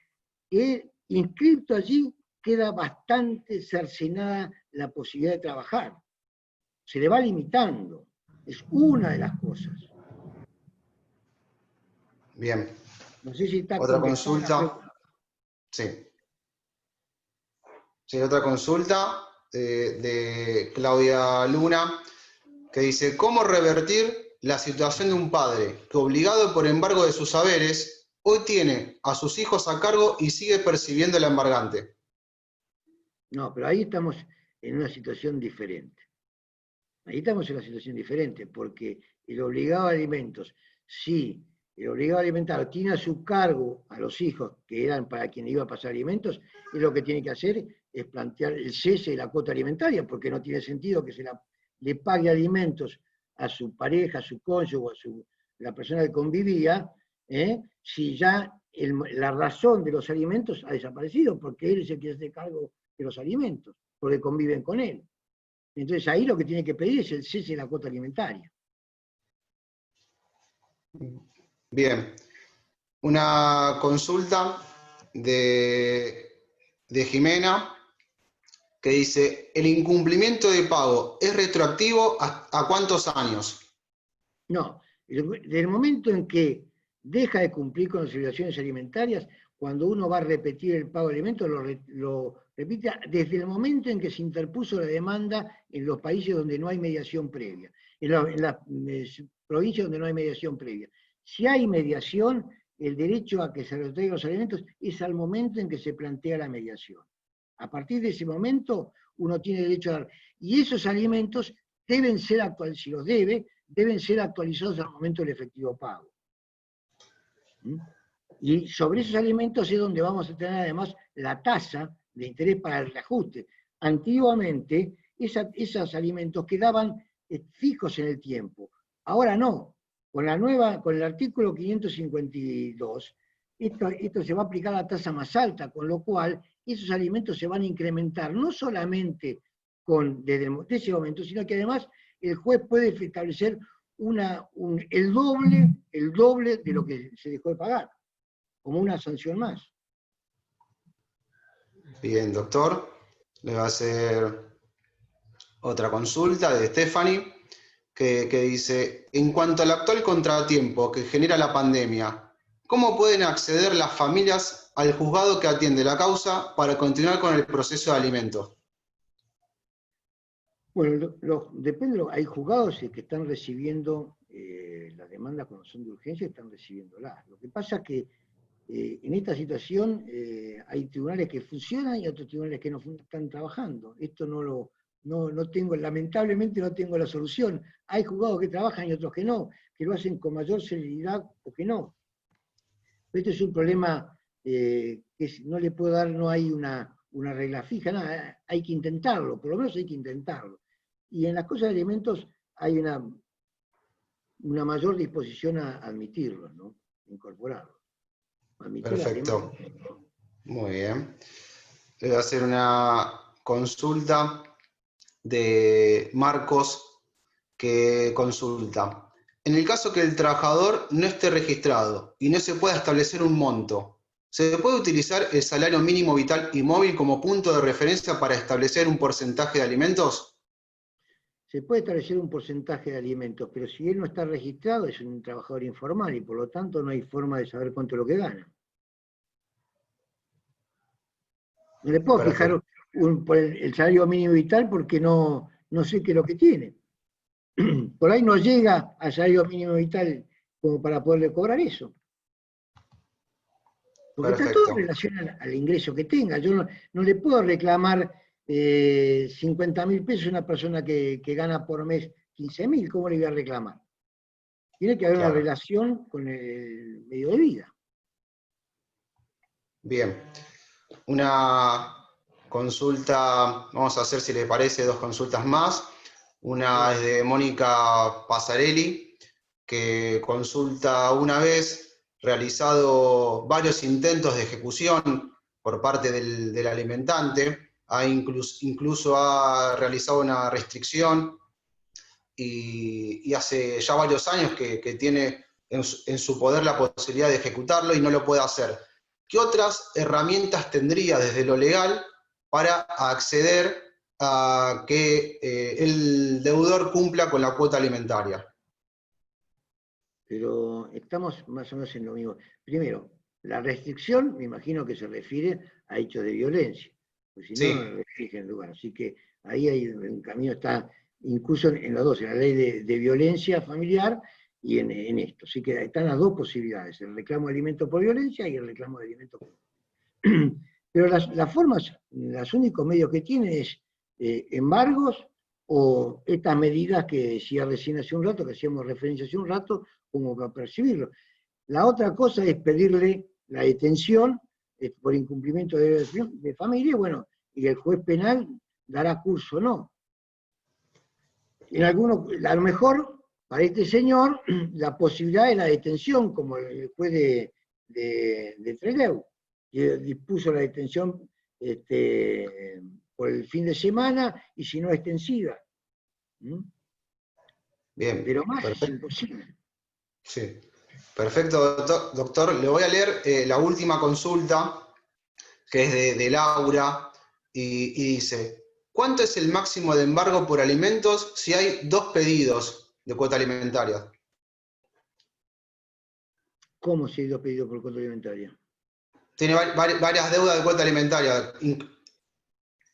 que inscrito allí queda bastante cercenada la posibilidad de trabajar. Se le va limitando. Es una de las cosas. Bien. No sé si está otra consulta. Sí. Sí, otra consulta de Claudia Luna, que dice, ¿cómo revertir la situación de un padre que, obligado por embargo de sus saberes, hoy tiene a sus hijos a cargo y sigue percibiendo el embargante? No, pero ahí estamos en una situación diferente. Ahí estamos en una situación diferente, porque el obligado a alimentos, sí, el obligado a alimentar tiene a su cargo a los hijos que eran para quien iba a pasar alimentos, y lo que tiene que hacer es plantear el cese de la cuota alimentaria, porque no tiene sentido que le pague alimentos a su pareja, a su cónyuge, la persona que convivía, si ya la razón de los alimentos ha desaparecido, porque él es el que se hace cargo de los alimentos, porque conviven con él. Entonces ahí lo que tiene que pedir es el cese de la cuota alimentaria. Bien. Una consulta de Jimena, que dice, ¿el incumplimiento de pago es retroactivo a cuántos años? No, desde el momento en que deja de cumplir con las obligaciones alimentarias, cuando uno va a repetir el pago de alimentos, lo repite desde el momento en que se interpuso la demanda en los países donde no hay mediación previa, en las provincias donde no hay mediación previa. Si hay mediación, el derecho a que se retraigan los alimentos es al momento en que se plantea la mediación. A partir de ese momento, uno tiene derecho a dar. Y esos alimentos deben ser actualizados, si los deben ser actualizados al momento del efectivo pago. Y sobre esos alimentos es donde vamos a tener además la tasa de interés para el reajuste. Antiguamente, esos alimentos quedaban fijos en el tiempo. Ahora no. Con el artículo 552, esto se va a aplicar a la tasa más alta, con lo cual esos alimentos se van a incrementar, no solamente desde ese momento, sino que además el juez puede establecer el doble de lo que se dejó de pagar, como una sanción más. Bien, doctor. Le va a hacer otra consulta de Stephanie, que dice, en cuanto al actual contratiempo que genera la pandemia, ¿cómo pueden acceder las familias al juzgado que atiende la causa para continuar con el proceso de alimentos? Bueno, depende, hay juzgados que están recibiendo las demandas cuando son de urgencia, están recibiéndolas. Lo que pasa es que en esta situación hay tribunales que funcionan y otros tribunales que no están trabajando. Esto no tengo, lamentablemente no tengo la solución. Hay juzgados que trabajan y otros que no, que lo hacen con mayor celeridad o que no. Este es un problema que no le puedo dar, no hay una regla fija, nada, hay que intentarlo, por lo menos hay que intentarlo. Y en las cosas de alimentos hay una mayor disposición a admitirlo, ¿no? Incorporarlo. Perfecto. Muy bien. Le voy a hacer una consulta de Marcos, que consulta. En el caso que el trabajador no esté registrado y no se pueda establecer un monto, ¿se puede utilizar el salario mínimo vital y móvil como punto de referencia para establecer un porcentaje de alimentos? se puede establecer un porcentaje de alimentos, pero si él no está registrado es un trabajador informal y por lo tanto no hay forma de saber cuánto es lo que gana. No le puedo fijar por el salario mínimo vital porque no sé qué es lo que tiene. Por ahí no llega al salario mínimo vital como para poderle cobrar eso. Porque está todo en relación al ingreso que tenga. Yo no le puedo reclamar 50.000 pesos a una persona que gana por mes 15.000. ¿Cómo le voy a reclamar? Tiene que haber una relación con el medio de vida. Bien. Una consulta, vamos a hacer, si le parece, 2 consultas más. Una es de Mónica Pasarelli, que consulta: una vez realizado varios intentos de ejecución por parte del alimentante, incluso ha realizado una restricción y hace ya varios años que tiene en su poder la posibilidad de ejecutarlo y no lo puede hacer. ¿Qué otras herramientas tendría desde lo legal para acceder a que el deudor cumpla con la cuota alimentaria? Pero estamos más o menos en lo mismo. Primero, la restricción, me imagino que se refiere a hechos de violencia, porque si no, no restringen el lugar. Así que ahí hay un camino, está incluso en los dos, en la ley de violencia familiar y en esto. Así que están las dos posibilidades, el reclamo de alimento por violencia y el reclamo de alimento por... Pero las formas, los únicos medios que tiene es embargos o estas medidas que decía recién hace un rato, que hacíamos referencia hace un rato, como para percibirlo. La otra cosa es pedirle la detención por incumplimiento de familia, bueno, y el juez penal dará curso o no. En algunos, a lo mejor, para este señor, la posibilidad de la detención, como el juez de Trelew, que dispuso la detención por el fin de semana y si no extensiva. Bien. Pero más es imposible. Sí. Perfecto, doctor. Le voy a leer la última consulta, que es de Laura, y dice: ¿cuánto es el máximo de embargo por alimentos si hay 2 pedidos de cuota alimentaria? ¿Cómo si hay 2 pedidos por cuota alimentaria? Tiene varias deudas de cuota alimentaria.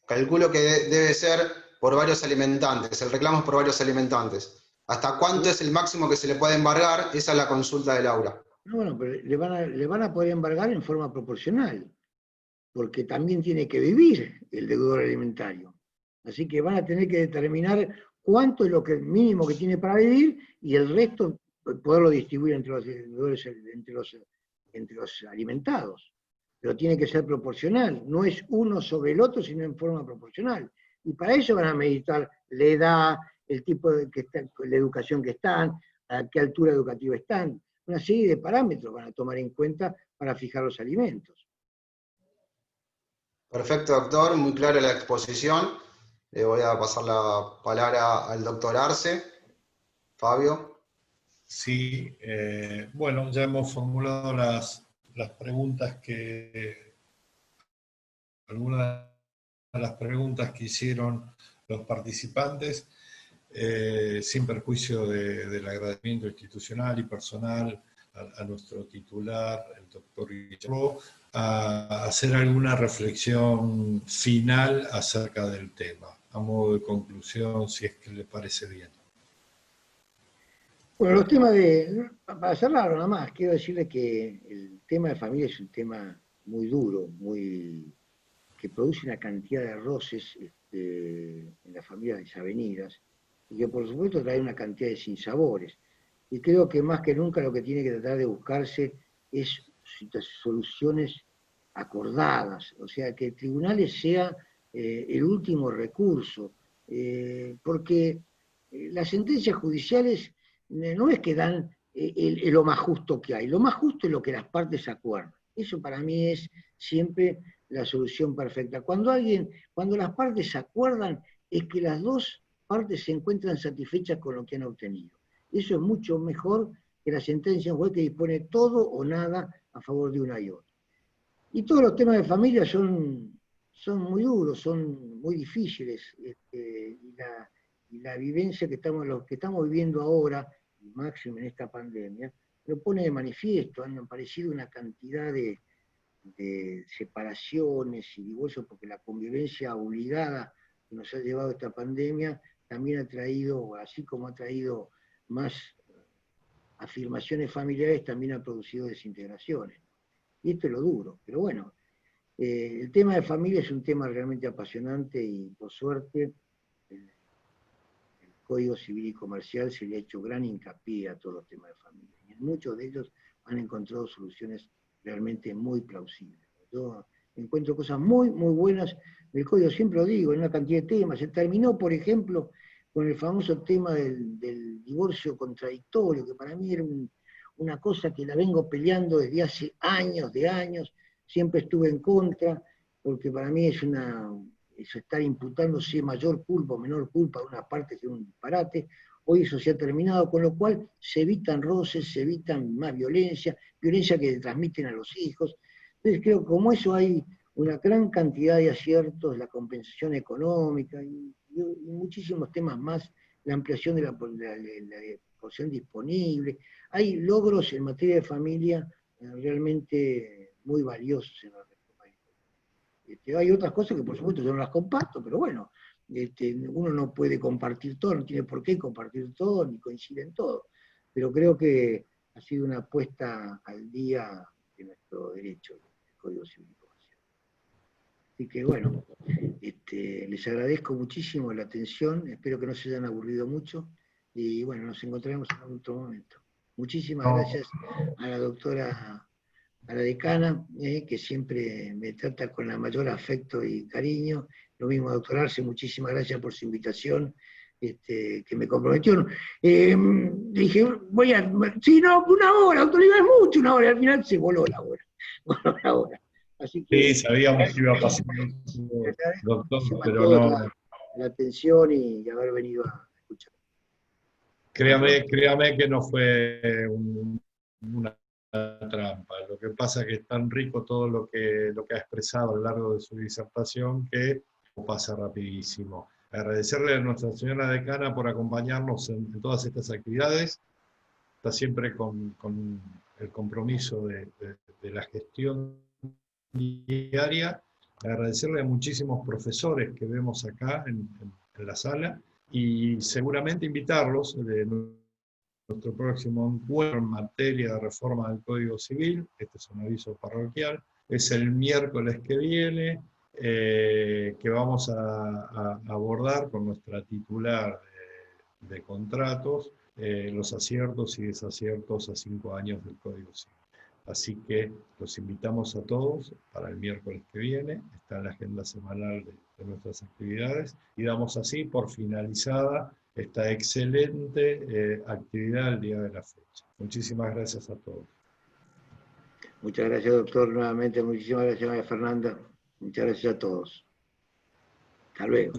Calculo que debe ser por varios alimentantes. El reclamo es por varios alimentantes. ¿Hasta cuánto es el máximo que se le puede embargar? Esa es la consulta de Laura. No, bueno, pero le van a poder embargar en forma proporcional, porque también tiene que vivir el deudor alimentario. Así que van a tener que determinar cuánto es lo que mínimo que tiene para vivir y el resto poderlo distribuir entre los deudores, entre los alimentados. Pero tiene que ser proporcional, no es uno sobre el otro, sino en forma proporcional. Y para eso van a meditar la edad, el tipo de la educación que están, a qué altura educativa están. Una serie de parámetros van a tomar en cuenta para fijar los alimentos. Perfecto, doctor. Muy clara la exposición. Le voy a pasar la palabra al doctor Arce. Fabio. Sí, bueno, ya hemos formulado las preguntas algunas de las preguntas que hicieron los participantes, sin perjuicio del agradecimiento institucional y personal a nuestro titular, el doctor Guillermo, a hacer alguna reflexión final acerca del tema, a modo de conclusión, si es que le parece bien. Bueno, para cerrar nada más, quiero decirles que el tema de familia es un tema muy duro, que produce una cantidad de roces en las familias desavenidas, y que por supuesto trae una cantidad de sinsabores. Y creo que más que nunca lo que tiene que tratar de buscarse es soluciones acordadas, o sea, que el tribunal sea el último recurso, porque las sentencias judiciales no es que dan lo más justo que hay, lo más justo es lo que las partes acuerdan. Eso para mí es siempre la solución perfecta. Cuando las partes acuerdan, es que las dos partes se encuentran satisfechas con lo que han obtenido. Eso es mucho mejor que la sentencia de un juez que dispone todo o nada a favor de una y otra. Y todos los temas de familia son muy duros, son muy difíciles, y la vivencia lo que estamos viviendo ahora, y máximo en esta pandemia, lo pone de manifiesto. Han aparecido una cantidad de separaciones y divorcios, porque la convivencia obligada que nos ha llevado esta pandemia también ha traído, así como ha traído más afirmaciones familiares, también ha producido desintegraciones. Y esto es lo duro. Pero bueno, el tema de familia es un tema realmente apasionante y por suerte el Código Civil y Comercial se le ha hecho gran hincapié a todos los temas de familia. Y en muchos de ellos han encontrado soluciones realmente muy plausibles. Yo encuentro cosas muy, muy buenas del Código, siempre lo digo, en una cantidad de temas. Se terminó, por ejemplo, con el famoso tema del divorcio contradictorio, que para mí era una cosa que la vengo peleando desde hace años, siempre estuve en contra, porque para mí es estar imputándose mayor culpa o menor culpa de una parte que es un disparate. Hoy eso se ha terminado, con lo cual se evitan roces, se evitan más violencia que transmiten a los hijos. Entonces creo que como eso hay una gran cantidad de aciertos, la compensación económica y muchísimos temas más, la ampliación de la porción disponible. Hay logros en materia de familia realmente muy valiosos en nuestro país. Hay otras cosas que por supuesto yo no las comparto, pero bueno, uno no puede compartir todo, no tiene por qué compartir todo, ni coincide en todo. Pero creo que ha sido una puesta al día de nuestro derecho, el Código Civil y Comercial. Así que bueno, les agradezco muchísimo la atención, espero que no se hayan aburrido mucho, y bueno, nos encontraremos en otro momento. Muchísimas gracias a la doctora, a la decana, que siempre me trata con el mayor afecto y cariño. Lo mismo, doctor Arce, muchísimas gracias por su invitación, que me comprometió. Dije, sí, no, una hora, doctor, es mucho una hora, y al final se voló la hora. Voló la hora. Así que, Sí, sabíamos que iba a pasar, doctor, pero no. La atención y haber venido a escuchar. Créame que no fue una trampa. Lo que pasa es que es tan rico todo lo que ha expresado a lo largo de su disertación que pasa rapidísimo. Agradecerle a Nuestra Señora Decana por acompañarnos en todas estas actividades. Está siempre con el compromiso de la gestión diaria. Agradecerle a muchísimos profesores que vemos acá en la sala y seguramente invitarlos de nuestro próximo encuentro en materia de reforma del Código Civil. Este es un aviso parroquial. Es el miércoles que viene, que vamos a abordar con nuestra titular de contratos los aciertos y desaciertos a 5 años del Código Civil. Así que los invitamos a todos para el miércoles que viene, está en la agenda semanal de nuestras actividades, y damos así por finalizada esta excelente actividad el día de la fecha. Muchísimas gracias a todos. Muchas gracias, doctor, nuevamente. Muchísimas gracias, María Fernanda. Muchas gracias a todos. Hasta luego.